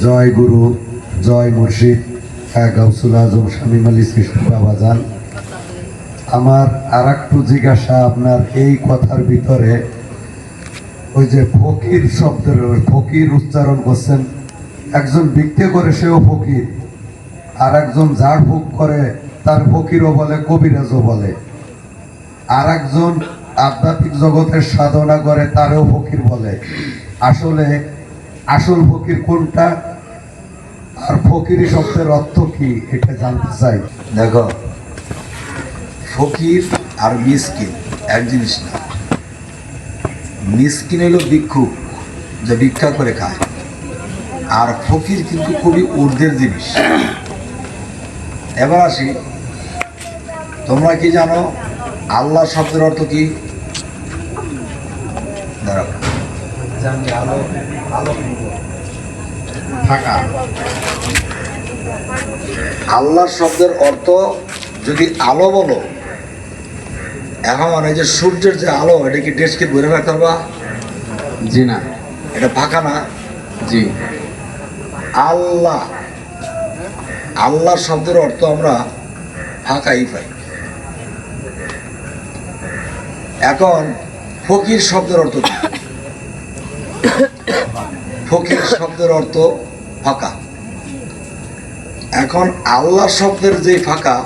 জয় গুরু, জয় মুর্শিদ, গাউসুল আজম শামীম আলী সৃষ্টি বাবাজান। আমার আর একটু জিজ্ঞাসা আপনার এই কথার ভিতরে, ওই যে ফকির শব্দের ফকির উচ্চারণ করছেন, একজন ভিক্ষে করে সেও ফকির, আর একজন ঝাড়ফুঁক করে তার ফকিরও বলে, কবিরাজও বলে, আর একজন আধ্যাত্মিক জগতের সাধনা করে তারও ফকির বলে। আসলে আসল ফকির কোনটা, আর ফকিরি শব্দের অর্থ কি, এটা জানতে চাই। দেখো, ফকির আর মিসকিন এক জিনিস না। মিসকিন হলো ভিক্ষুক, যে ভিক্ষা করে খায়, আর ফকির কিন্তু খুবই ঊর্ধ্বের জিনিস। এবার আসি, তোমরা কি জানো আল্লাহ শব্দের অর্থ কি? দাঁড়াও, ফাঁকা। আল্লাহ শব্দের অর্থ যদি আলো বলো, এখন এই যে সূর্যের যে আলো, এটা কি ডেস্কে ধরে রাখতে পারবা? জি না। এটা ফাঁকা না? জি। আল্লাহ, আল্লাহ শব্দের অর্থ আমরা ফাঁকাই পাই। এখন ফকির শব্দের অর্থ কি? ফকির শব্দের অর্থ ফাঁকা। এখন আল্লাহ শব্দের যে ফাঁকা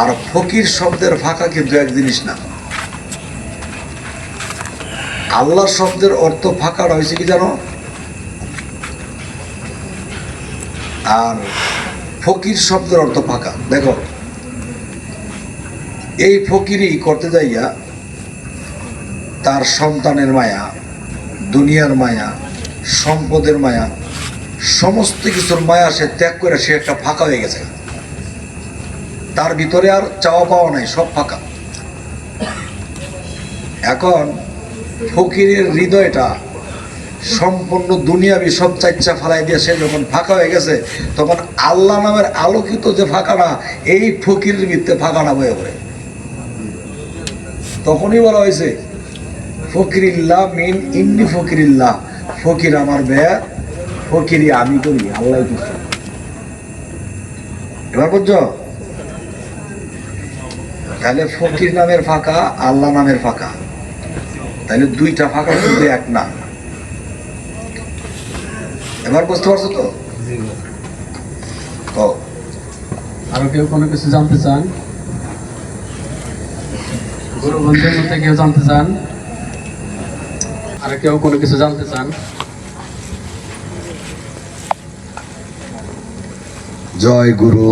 আর ফকির শব্দের ফাঁকা কিন্তু এক জিনিস না। আল্লাহ শব্দের অর্থ ফাঁকাটা হয়েছে কি জানো, আর ফকির শব্দের অর্থ ফাঁকা। দেখো, এই ফকিরই করতে যাইয়া তার সন্তানের মায়া, দুনিয়ার মায়া, সম্পদের মায়া, সমস্ত কিছুর মায়া সে ত্যাগ করে সে একটা ফাঁকা হয়ে গেছে। তার ভিতরে আর চাওয়া পাওয়া নাই, সব ফাঁকা। এখন ফকিরের হৃদয়টা সম্পূর্ণ দুনিয়াবি সব চাইচ্ছা ফালাই দিয়ে সে যখন ফাঁকা হয়ে গেছে, তখন আল্লাহ নামের আলোকিত যে ফাঁকাটা, এই ফকিরের ভিত্তে ফাঁকাটা বয়ে পড়ে। তখনই বলা হয়েছে ফকিরিল্লাহ মিন ইন্নি ফকিরিল্লাহ, ফকির আমার ব্যয়, ফকিরি আমি করি, আল্লাহ কিছু। এবার বুঝছো? তাহলে ফকির নামের ফাঁকা, আল্লাহ নামের ফাঁকা, তাহলে দুইটা ফাঁকা শুধু এক না। এবার বুঝতে পারছো তো? আরো কেউ কোনো কিছু জানতে চান? গুরু বন্ধুর মধ্যে কেউ জানতে চান? আর কেউ কোনো কিছু জানতে চান? জয় গুরু,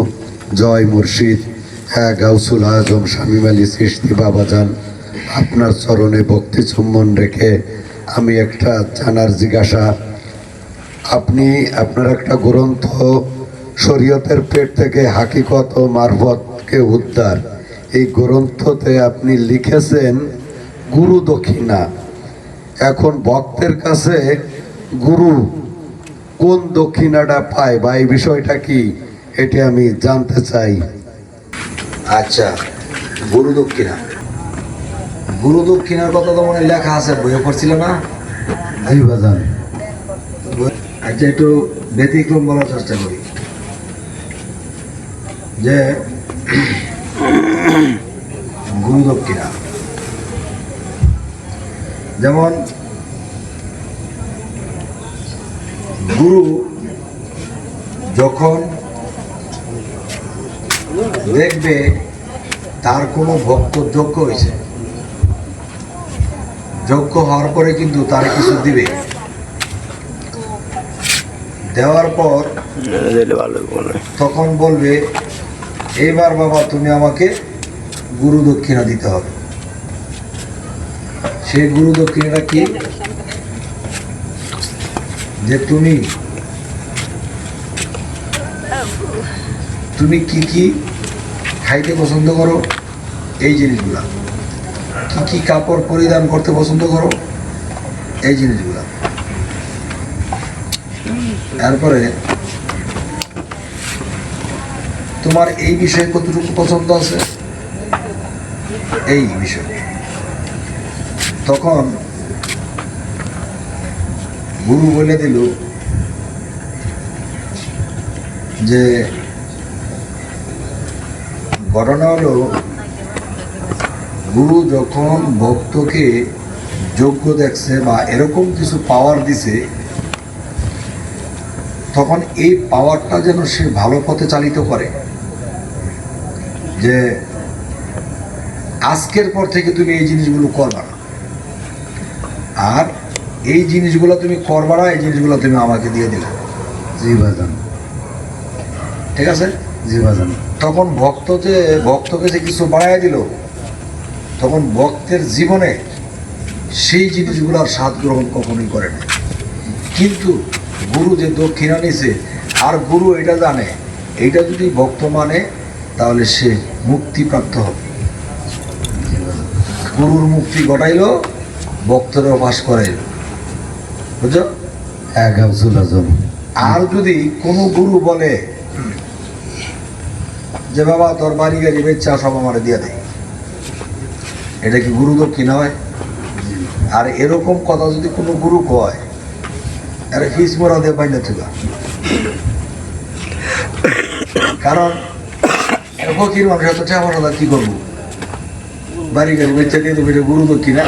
জয় মুর্শিদ, গাউসুল আজম শামীম আলী সৃষ্টি বাবাজান। আপনার চরণে ভক্তি চুম্বন রেখে আমি একটা জানার জিজ্ঞাসা। আপনি আপনার একটা গ্রন্থ, শরীয়তের পেট থেকে হাকিকত ও মারফতকে উদ্ধার, এই গ্রন্থতে আপনি লিখেছেন গুরু দক্ষিণা। এখন ভক্তের কাছে গুরু কোন দক্ষিণাটা পায় বা এই বিষয়টা কি, এটি আমি জানতে চাই। আচ্ছা, গুরু দক্ষিণা, গুরু দক্ষিণার কথা তো মনে লেখা আছে, বইয়ে পড়ছিল না? জি বাজান। আচ্ছা, একটু ব্যতিক্রম বলার চেষ্টা করি। যে গুরু দক্ষিণা, যেমন গুরু যখন দেখবে তার কোনো ভক্ত যোগ্য হয়েছে, যোগ্য হওয়ার পরে কিন্তু তার কিছু দিবে, দেওয়ার পর তখন বলবে, এইবার বাবা তুমি আমাকে গুরু দক্ষিণা দিতে হবে। সেই গুরু দক্ষিণাটা কি? যে তুমি কি কি খাইতে পছন্দ করো, এই জিনিসগুলা, কি কি কাপড় পরিধান করতে পছন্দ করো, এই জিনিসগুলা। তারপরে তোমার এই বিষয়ে কতটুকু পছন্দ আছে, এই বিষয়। তখন গুরু বলে দিল যে ঘটনা হলো, গুরু যখন ভক্তকে যোগ্য দেখছে বা এরকম কিছু পাওয়ার দিছে, তখন এই পাওয়ারটা যেন সে ভালো পথে চালিত করে, যে আজকের পর থেকে তুমি এই জিনিসগুলো করবা না, আর এই জিনিসগুলো তুমি করবা না, এই জিনিসগুলো তুমি আমাকে দিয়ে দিলে। জি বাজান, ঠিক আছে? জি বাজান। তখন ভক্তকে যে কিছু বাড়াই দিল, তখন ভক্তের জীবনে সেই জিনিসগুলোর স্বাদ গ্রহণ কখনোই করে না। কিন্তু গুরু যে দক্ষিণা নিছে, আর গুরু এটা জানে, এইটা যদি ভক্ত মানে তাহলে সে মুক্তিপ্রাপ্ত হবে। গুরুর মুক্তি ঘটাইল, ভক্তরা বাস করাইল, বুঝছো? হ্যাঁ গাউসুল আজম। আর যদি কোনো গুরু বলে যে বাবা তোর বাড়ি গাড়ি বেচা সব আমার দিয়ে দেয়, এটা কি গুরু দক্ষিণা হয়? আর এরকম কথা যদি কোনো গুরু কয়, আরে ফিস মোড়া দিয়ে পাই না তুগা, কারণ ফকির মানুষ এত টাকা পয়সা কি করবো, বাড়ি গাড়ি বেচা দিয়ে দেবো, এটা গুরু দক্ষিণা।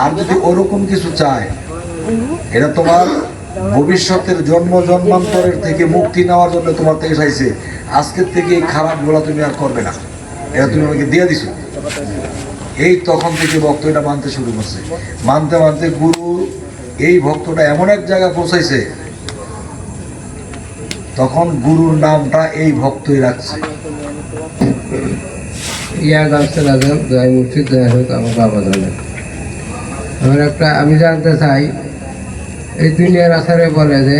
আর যদি ওরকম কিছু চায়, এটা তোমার ভবিষ্যতের জন্মান্তরের থেকে মুক্তি নেওয়ার জন্য তোমার থেকে চাইছে, আজকের থেকে এই খারাপগুলো তুমি আর করবে না, এটা তুমি আমাকে দিয়ে দিছো। এই তখন থেকে ভক্ত এটা মানতে শুরু করছে, মানতে মানতে গুরু এই ভক্তটা এমন এক জায়গায় পৌঁছাইছে, তখন গুরুর নামটা এই ভক্তই রাখছে। ইয়া গাউসুল আজম, জয় মুর্শিদ, জয় হোক আমার বাবা জানে। আমি জানতে চাই, এই দুনিয়ার আসারে বলে যে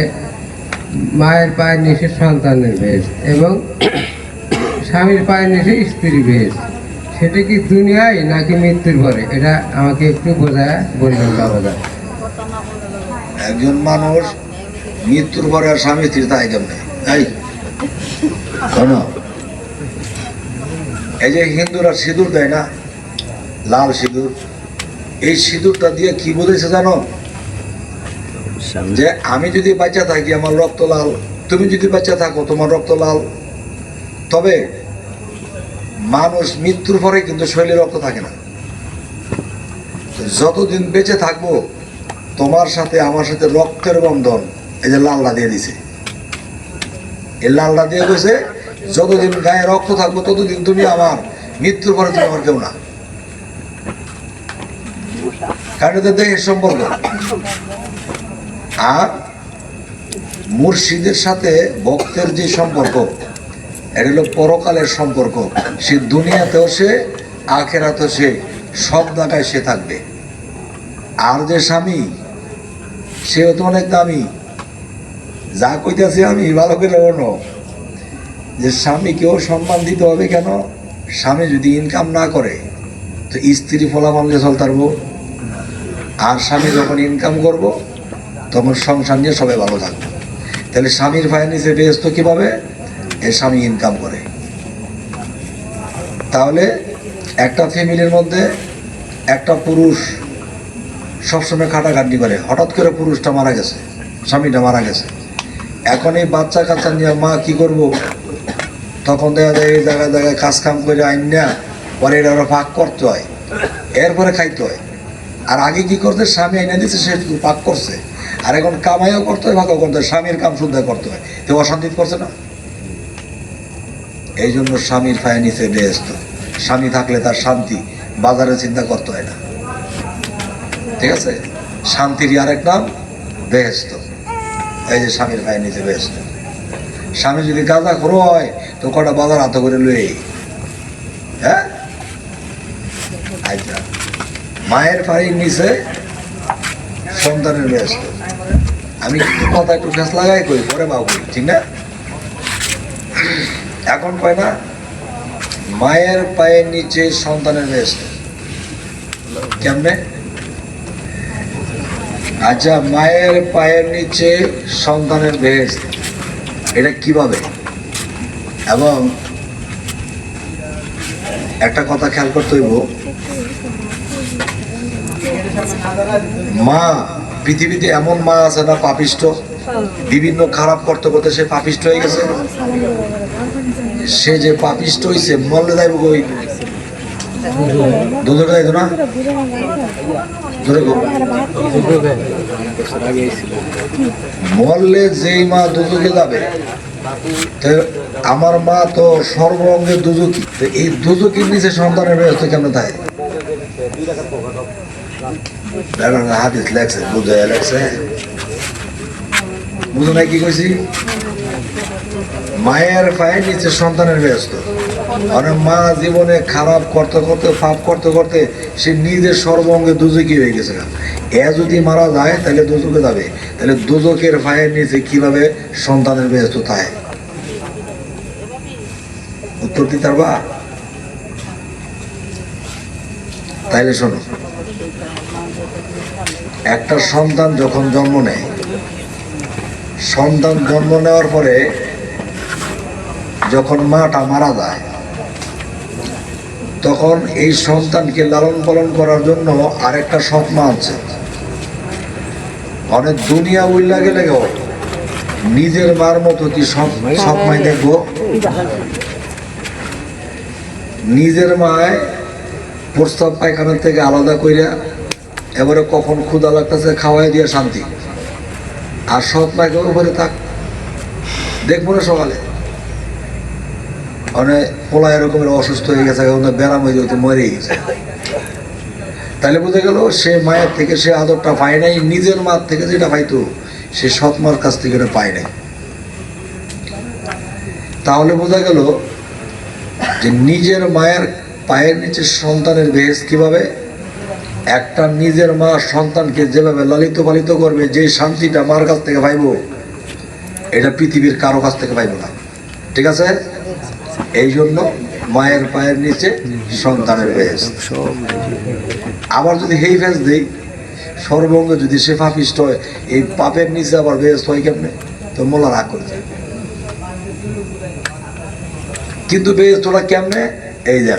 মায়ের পায়ের নিচে সন্তানের ভেষ এবং স্বামীর পায়ের নিচে স্ত্রী ভেষ, সেটা কি দুনিয়ায় নাকি মৃত্যুর পরে? এটা আমাকে একটু বোঝায় বললেন বাবা জান। একজন মানুষ মৃত্যুর পরে আর স্বামী স্ত্রী তাই কেমনে? এই শোনো, এই যে হিন্দুরা সিঁদুর দেয় না, লাল সিঁদুর, এই সিঁদুরটা দিয়ে কি বোঝাইছে জানো? যে আমি যদি বাচ্চা থাকি আমার রক্ত লাল, তুমি যদি বাচ্চা থাকো তোমার রক্ত লাল। তবে মানুষ মৃত্যুর পরে কিন্তু শরীরে রক্ত থাকে না। যতদিন বেঁচে থাকবো তোমার সাথে আমার সাথে রক্তের বন্ধন, এই যে লালটা দিয়ে দিছে, এই লালটা দিয়ে গেছে, যতদিন গায়ে রক্ত থাকবো ততদিন তুমি আমার, মৃত্যুর পরে তুমি আমার কেউ না। কারণ এটা দেহের সম্পর্ক। আর মুর্শিদের সাথে ভক্তের যে সম্পর্ক, এটা হলো পরকালের সম্পর্ক। সে দুনিয়াতেও সে, আখেরাতেও সে, সব জায়গায় সে থাকবে। আর যে স্বামী, সেও তো অনেক দামি। যা কইতেছি আমি ভালো করে বলো, যে স্বামীকেও সম্মান দিতে হবে। কেন? স্বামী যদি ইনকাম না করে তো স্ত্রী ফলাফল দিয়ে চলতে পারবো, আর স্বামী যখন ইনকাম করব তখন সংসার নিয়ে সবাই ভালো থাকবে। তাহলে স্বামীর ভাইয়ের নিচে ব্যস্ত কীভাবে? এর স্বামী ইনকাম করে। তাহলে একটা ফ্যামিলির মধ্যে একটা পুরুষ সবসময় খাটাখাটনি করে, হঠাৎ করে পুরুষটা মারা গেছে, স্বামীটা মারা গেছে, এখন এই বাচ্চা কাচ্চা নিয়ে মা কি করব? তখন দেখা যায় এই জায়গায় জায়গায় কাজ কাম করে আইন না, পরে এটা ওরা ভাগ করতে হয়, এরপরে খাইতে হয়। আর আগে কি করতে? স্বামী আইনা দিচ্ছে, সে ভাগ করছে, আর এখন কামাইও করতে হয়, ভাগও করতে হয়, স্বামীর কাম শুদ্ধ করতে হয়, তো অশান্তি করছে না। এই জন্য স্বামীর পায়ে নিচে ব্যস্ত। স্বামী থাকলে তার শান্তি, বাজারে চিন্তা করতে হয় না। ঠিক আছে? শান্তির আরেক নাম বেহেস্ত। এই যে স্বামীর পায়ে নিচে ব্যস্ত। স্বামী যদি গাঁজা খোর হয় তো কটা বাজার হাতে করে লই, হ্যাঁ? আচ্ছা, মায়ের পায়ের নিচে সন্তানের ব্যস্ত। আমি কিন্তু কথা একটু ফেস লাগাই করি, পরে বাবু করি, ঠিক না? এখন কয় না, মায়ের পায়ের নিচে সন্তানের ব্যস্ত। কেমনে? আচ্ছা, মায়ের পায়ের নিচে সন্তানের বেহেশত, এটা কিভাবে? এবং একটা কথা খেয়াল করতে হইব, মা, পৃথিবীতে এমন মা আছে না পাপিষ্ট? বিভিন্ন খারাপ করতে করতে সে পাপিষ্ট হয়ে গেছে। সে যে পাপিষ্ট হয়েছে মরলে যাইব কই? দুধকে যাইতো না? ধরে গো মরলে যেই মা দুধকে যাবে, তো আমার মা তো সর্ব অঙ্গে দুজকি, তো এই দুজকির নিচে সন্তানের ব্যবস্থা কেমন থাকে? হাদিস লেখছে, বুঝাই লেখছে, বুঝো নাই কি কইছি? মায়ের পায়ের নিচে সন্তানের ব্যস্ত। মানে মা জীবনে খারাপ করতে করতে পাপ করতে করতে সে নিজের সর্বঙ্গে দুজকি হয়ে গেছে। এ যদি মারা যায় তাহলে দুজকে যাবে, তাহলে দুজকের পায়ের নিচে কিভাবে সন্তানের ব্যস্ত থাকে? উত্তর দিতে পারবা? তাইলে শোনো, একটা সন্তান যখন জন্ম নেয়, সন্তান জন্ম নেওয়ার পরে যখন মাটা মারা যায়, তখন এই সন্তানকে লালন পালন করার জন্য আরেকটা সৎ মা আছে। অনেক দুনিয়া উল্লা গেলে নিজের মার মতো কি সৎ মাই দেখবো? নিজের মায় প্রস্তাব পায়খানার থেকে আলাদা কইরা এবারে কখন ক্ষুধা লাগতেছে খাওয়াই দিয়ে শান্তি, আর সৎ মাকে উপরে থাক দেখবো না সকালে অনেক পোলা এরকমের অসুস্থ হয়ে গেছে, ব্যারাম হয়ে যেতে মরে গেছে। তাহলে বোঝা গেল সে মায়ের থেকে সে আদরটা পায় নাই, নিজের মার থেকে যেটা পাইতো সে সৎ মার কাছ থেকে এটা পায় নাই। তাহলে বোঝা গেল যে নিজের মায়ের পায়ের নিচে সন্তানের বেহেস কিভাবে? একটা নিজের মা সন্তানকে যেভাবে লালিত পালিত করবে, যে শান্তিটা মার কাছ থেকে পাইব, এটা পৃথিবীর কারো কাছ থেকে পাইব না। ঠিক আছে? এই জন্য মায়ের পায়ের নিচে সন্তানের বেহেস। আবার যদি হেই ফেস দেই, সর্বঙ্গে যদি সে পাপিষ্ট হয়, এই পাপের নিচে আবার বেহেস হয় কেমনে? তো মোলা রাগ করে যায়। কিন্তু বেহেস তোরা কেমনে? এই যে